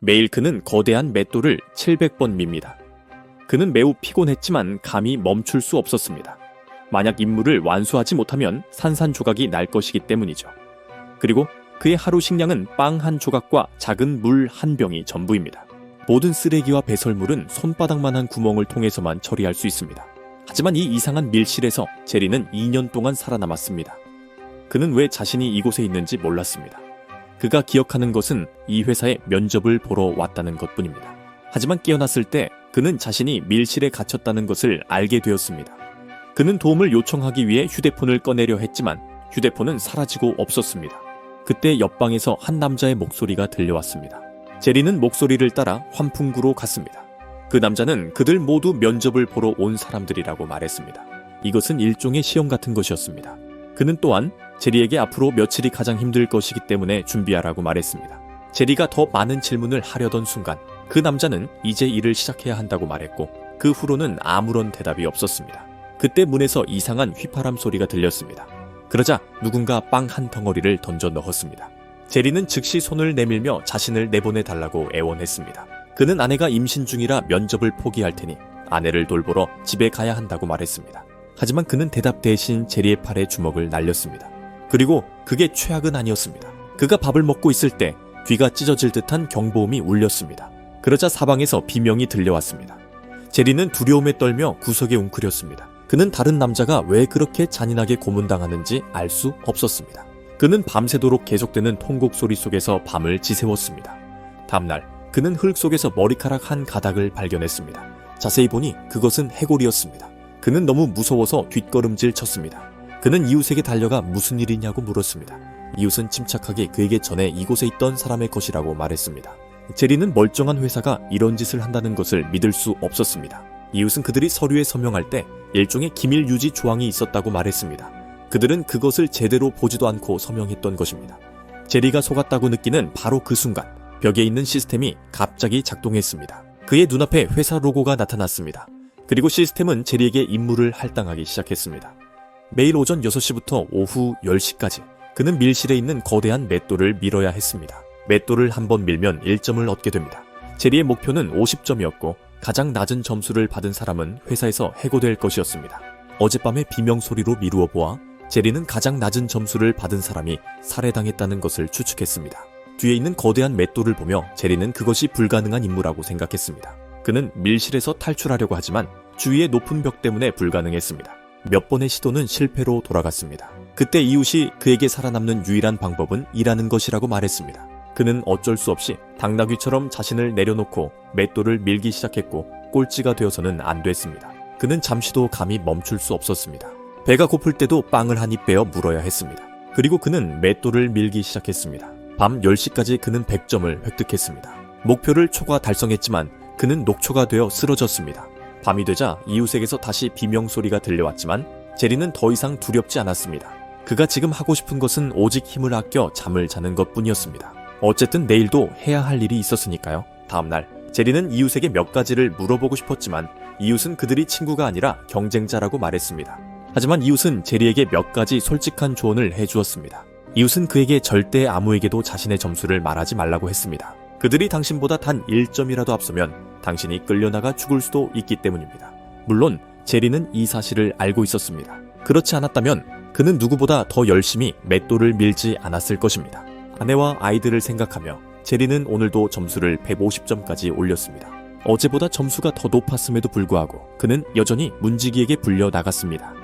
매일 그는 거대한 맷돌을 700번 밉니다. 그는 매우 피곤했지만 감히 멈출 수 없었습니다. 만약 임무를 완수하지 못하면 산산조각이 날 것이기 때문이죠. 그리고 그의 하루 식량은 빵 한 조각과 작은 물 한 병이 전부입니다. 모든 쓰레기와 배설물은 손바닥만한 구멍을 통해서만 처리할 수 있습니다. 하지만 이 이상한 밀실에서 제리는 2년 동안 살아남았습니다. 그는 왜 자신이 이곳에 있는지 몰랐습니다. 그가 기억하는 것은 이 회사에 면접을 보러 왔다는 것뿐입니다. 하지만 깨어났을 때 그는 자신이 밀실에 갇혔다는 것을 알게 되었습니다. 그는 도움을 요청하기 위해 휴대폰을 꺼내려 했지만 휴대폰은 사라지고 없었습니다. 그때 옆방에서 한 남자의 목소리가 들려왔습니다. 제리는 목소리를 따라 환풍구로 갔습니다. 그 남자는 그들 모두 면접을 보러 온 사람들이라고 말했습니다. 이것은 일종의 시험 같은 것이었습니다. 그는 또한 제리에게 앞으로 며칠이 가장 힘들 것이기 때문에 준비하라고 말했습니다. 제리가 더 많은 질문을 하려던 순간 그 남자는 이제 일을 시작해야 한다고 말했고 그 후로는 아무런 대답이 없었습니다. 그때 문에서 이상한 휘파람 소리가 들렸습니다. 그러자 누군가 빵 한 덩어리를 던져 넣었습니다. 제리는 즉시 손을 내밀며 자신을 내보내달라고 애원했습니다. 그는 아내가 임신 중이라 면접을 포기할 테니 아내를 돌보러 집에 가야 한다고 말했습니다. 하지만 그는 대답 대신 제리의 팔에 주먹을 날렸습니다. 그리고 그게 최악은 아니었습니다. 그가 밥을 먹고 있을 때 귀가 찢어질 듯한 경보음이 울렸습니다. 그러자 사방에서 비명이 들려왔습니다. 제리는 두려움에 떨며 구석에 웅크렸습니다. 그는 다른 남자가 왜 그렇게 잔인하게 고문당하는지 알 수 없었습니다. 그는 밤새도록 계속되는 통곡 소리 속에서 밤을 지새웠습니다. 다음날 그는 흙 속에서 머리카락 한 가닥을 발견했습니다. 자세히 보니 그것은 해골이었습니다. 그는 너무 무서워서 뒷걸음질 쳤습니다. 그는 이웃에게 달려가 무슨 일이냐고 물었습니다. 이웃은 침착하게 그에게 전에 이곳에 있던 사람의 것이라고 말했습니다. 제리는 멀쩡한 회사가 이런 짓을 한다는 것을 믿을 수 없었습니다. 이웃은 그들이 서류에 서명할 때 일종의 기밀 유지 조항이 있었다고 말했습니다. 그들은 그것을 제대로 보지도 않고 서명했던 것입니다. 제리가 속았다고 느끼는 바로 그 순간 벽에 있는 시스템이 갑자기 작동했습니다. 그의 눈앞에 회사 로고가 나타났습니다. 그리고 시스템은 제리에게 임무를 할당하기 시작했습니다. 매일 오전 6시부터 오후 10시까지 그는 밀실에 있는 거대한 맷돌을 밀어야 했습니다. 맷돌을 한번 밀면 1점을 얻게 됩니다. 제리의 목표는 50점이었고 가장 낮은 점수를 받은 사람은 회사에서 해고될 것이었습니다. 어젯밤의 비명소리로 미루어 보아 제리는 가장 낮은 점수를 받은 사람이 살해당했다는 것을 추측했습니다. 뒤에 있는 거대한 맷돌을 보며 제리는 그것이 불가능한 임무라고 생각했습니다. 그는 밀실에서 탈출하려고 하지만 주위의 높은 벽 때문에 불가능했습니다. 몇 번의 시도는 실패로 돌아갔습니다. 그때 이웃이 그에게 살아남는 유일한 방법은 일하는 것이라고 말했습니다. 그는 어쩔 수 없이 당나귀처럼 자신을 내려놓고 맷돌을 밀기 시작했고 꼴찌가 되어서는 안 됐습니다. 그는 잠시도 감히 멈출 수 없었습니다. 배가 고플 때도 빵을 한 입 베어 물어야 했습니다. 그리고 그는 맷돌을 밀기 시작했습니다. 밤 10시까지 그는 100점을 획득했습니다. 목표를 초과 달성했지만 그는 녹초가 되어 쓰러졌습니다. 밤이 되자 이웃에게서 다시 비명소리가 들려왔지만 제리는 더 이상 두렵지 않았습니다. 그가 지금 하고 싶은 것은 오직 힘을 아껴 잠을 자는 것뿐이었습니다. 어쨌든 내일도 해야 할 일이 있었으니까요. 다음날 제리는 이웃에게 몇 가지를 물어보고 싶었지만 이웃은 그들이 친구가 아니라 경쟁자라고 말했습니다. 하지만 이웃은 제리에게 몇 가지 솔직한 조언을 해주었습니다. 이웃은 그에게 절대 아무에게도 자신의 점수를 말하지 말라고 했습니다. 그들이 당신보다 단 1점이라도 앞서면 당신이 끌려나가 죽을 수도 있기 때문입니다. 물론 제리는 이 사실을 알고 있었습니다. 그렇지 않았다면 그는 누구보다 더 열심히 맷돌을 밀지 않았을 것입니다. 아내와 아이들을 생각하며 제리는 오늘도 점수를 150점까지 올렸습니다. 어제보다 점수가 더 높았음에도 불구하고 그는 여전히 문지기에게 불려 나갔습니다.